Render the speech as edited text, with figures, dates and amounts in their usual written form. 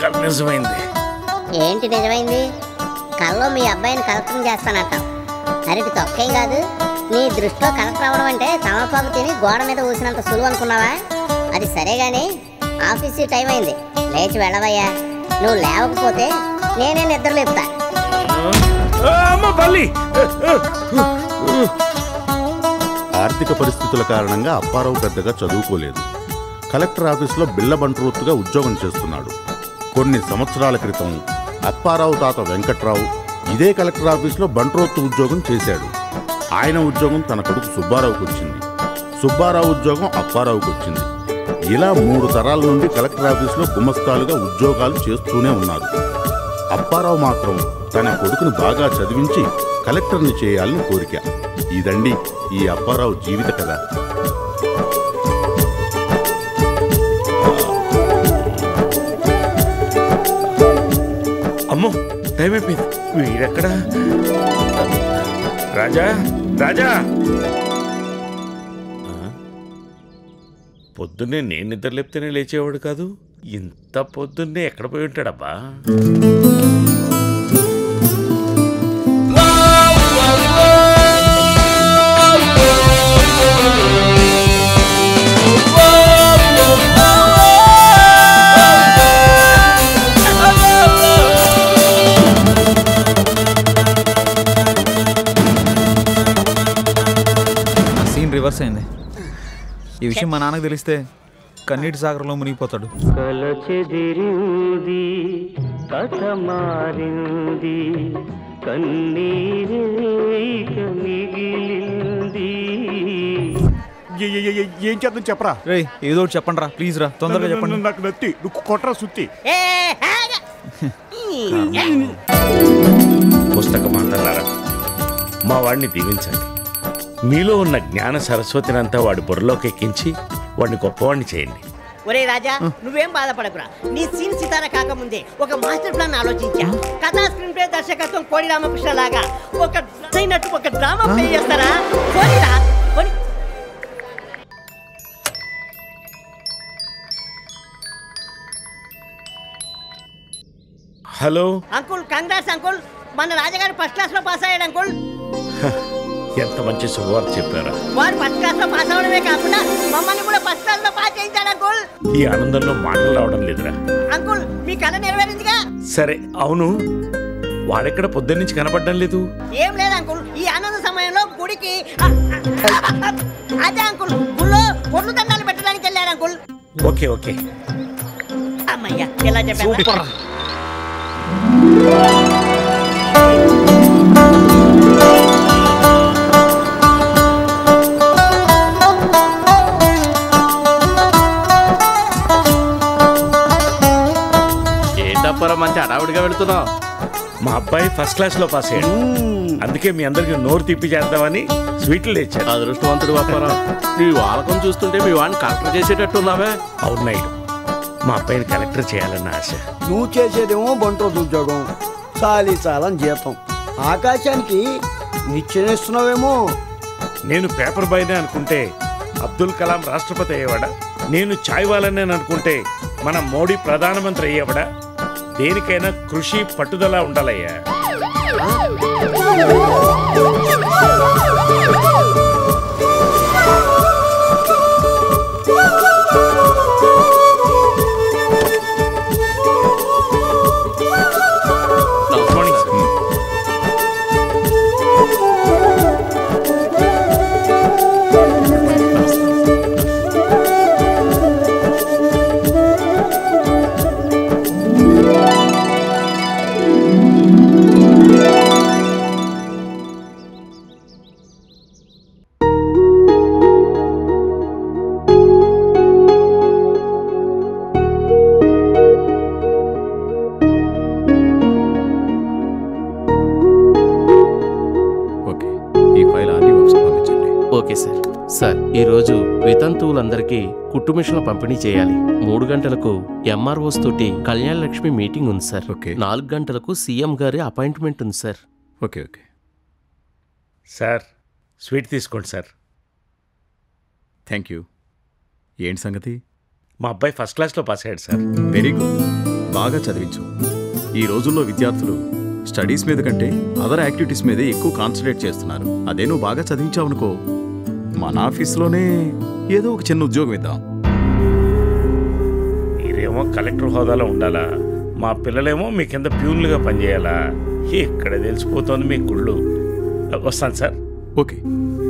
కళ నిజమైంది. ఏంటి నిజమైంది? కల్లో మీ అబ్బాయిని కలెక్టర్ చేస్తానంటావు. అరటి తొక్కేం కాదు. నీ దృష్టిలో కలెక్టర్ అవ్వడం అంటే తమలపాకు తిని గోడ మీద ఊసినంత సులువు అనుకున్నావా? అది సరే గాని ఆఫీసు టైం అయింది, లేచి వెళ్ళవయ్యా. నువ్వు లేవకపోతే నేనే నిద్ర లేపుతా. ఆర్థిక పరిస్థితుల కారణంగా అప్పారావు పెద్దగా చదువుకోలేదు. కలెక్టర్ ఆఫీసులో బిళ్ళ బంట్రోత్తుగా ఉద్యోగం చేస్తున్నాడు. కొన్ని సంవత్సరాల క్రితం అప్పారావు తాత వెంకట్రావు ఇదే కలెక్టర్ ఆఫీసులో బంట్రోత్తు ఉద్యోగం చేశాడు. ఆయన ఉద్యోగం తన కొడుకు సుబ్బారావుకు వచ్చింది. సుబ్బారావు ఉద్యోగం అప్పారావుకు వచ్చింది. ఇలా 3 తరాల నుండి కలెక్టర్ ఆఫీసులో గుమస్తాలుగా ఉద్యోగాలు చేస్తూనే ఉన్నారు. అప్పారావు మాత్రం తన కొడుకుని బాగా చదివించి కలెక్టర్ని చేయాలని కోరిక. ఇదండి ఈ అప్పారావు జీవిత కథ. అమ్మో, టైం అయిపోయింది. వీడెక్కడా? రాజా, రాజా! పొద్దున్నే నేను నిద్ర లేపితేనే లేచేవాడు కాదు. ఇంత పొద్దున్నే ఎక్కడ పోయి ఉంటాడబ్బా? రివర్స్ అయింది. ఈ విషయం మా నాన్నకు తెలిస్తే కన్నీటి సాగరంలో మునిగిపోతాడు. ఏం చేద్దాం చెప్పరా? రే ఏదో ఒకటి చెప్పండి రా, ప్లీజ్ రా, తొందరగా చెప్పండి. నాకు నత్తి నువ్వు కొట్రా సుత్తి. పుస్తకం అంటారా? మా వాడిని దీవించండి. మీలో ఉన్న జ్ఞాన సరస్వతినంతా వాడి బుర్రలోకి ఎక్కించి వాడిని గొప్పవాడిని చేయండి. ఒరే రాజా, నువ్వేం బాధపడకురా. నీ సీన్ సితార కాకముందే ఒక మాస్టర్ ప్లాన్ ఆలోచించా. కథా స్క్రీన్ ప్లే దర్శకత్వం కోడి రామకృష్ణ లాగా ఒక డ్రామా ప్లే చేస్తారా? Hello uncle, congrats uncle. మన రాజగారు ఫస్ట్ క్లాస్ లో పాస్ అయ్యాడు అంకుల్. ఎంత మంచి శుభవార్త చెప్పారా? వారు ఫస్ట్ క్లాస్ లో పాస్ అవడమే కాకుండా మమ్మల్ని కూడా ఫస్ట్ క్లాస్ లో పాస్ చేయించాడు అంకుల్. ఈ ఆనందంలో మాటలు రావడం లేదురా. అంకుల్, మీ కళ నెరవేరిందిగా. సరే, అవును, వాడెక్కడ పొద్దున్న నుంచి కనపడడం లేదు. ఏం లేదు అంకుల్, ఈ ఆనంద సమయంలో గుడికి అదే అంకుల్ గుళ్ళో పొర్లు దండాలు పెట్టడానికి వెళ్ళాడు అంకుల్. Okay okay. అమ్మయ్యా, ఎలా చెప్పారు? మంచి అడావుడిగా వెళుతున్నావు. మా అబ్బాయి ఫస్ట్ క్లాస్ లో పాస్ అయ్యాడు. అందుకే మీ అందరికి నోరు తిప్పి చేద్దామని స్వీట్లు తెచ్చాను. అదృష్టవంతుడు అప్పారావు. నీ వాలకం చూస్తుంటే మీ వాడిని కలెక్టర్ చేసేటట్టున్నావే. అవునాయుడు, మా అబ్బాయిని కలెక్టర్ చేయాలన్న ఆశ. నువ్వు చేసేదేమో బంట్రోతు ఉద్యోగం, చాలని జీతం, ఆకాశానికి నిచ్చెనేస్తున్నావేమో. నేను పేపర్ బాయ్నే అనుకుంటే అబ్దుల్ కలాం రాష్ట్రపతి అయ్యేవాడా? నేను చాయ్ వాలనే అనుకుంటే మన మోడీ ప్రధానమంత్రి అయ్యేవాడా? దేనికైనా కృషి పట్టుదల ఉండాలయ్యా. Okay sir. సార్, ఈరోజు వితంతువులందరికీ కుట్టు మిషన్ల పంపిణీ చేయాలి. 3 గంటలకు ఎంఆర్ఓస్ తోటి కళ్యాణ లక్ష్మి మీటింగ్ ఉంది సార్. 4 గంటలకు సీఎం గారి అపాయింట్మెంట్ ఉంది sir. Okay okay sir, sweet తీసుకోండి సార్. Thank you. ఏంటి సంగతి? మా అబ్బాయి ఫస్ట్ క్లాస్లో పాస్ అయ్యాడు సార్. Very good. బాగా చదివించు. ఈ రోజుల్లో విద్యార్థులు స్టడీస్ మీద కంటే అదర్ యాక్టివిటీస్ మీదే ఎక్కువ కాన్సన్ట్రేట్ చేస్తున్నారు. అదే నువ్వు బాగా చదివించావనుకో, మన ఆఫీస్లోనే ఏదో ఒక చిన్న ఉద్యోగం ఇద్దాం. మీరేమో కలెక్టర్ హోదాలో ఉండాలా, మా పిల్లలేమో మీ కింద ప్యూన్లుగా పనిచేయాలా? ఇక్కడ తెలిసిపోతుంది మీ కుళ్ళు. వస్తాను సార్. ఓకే.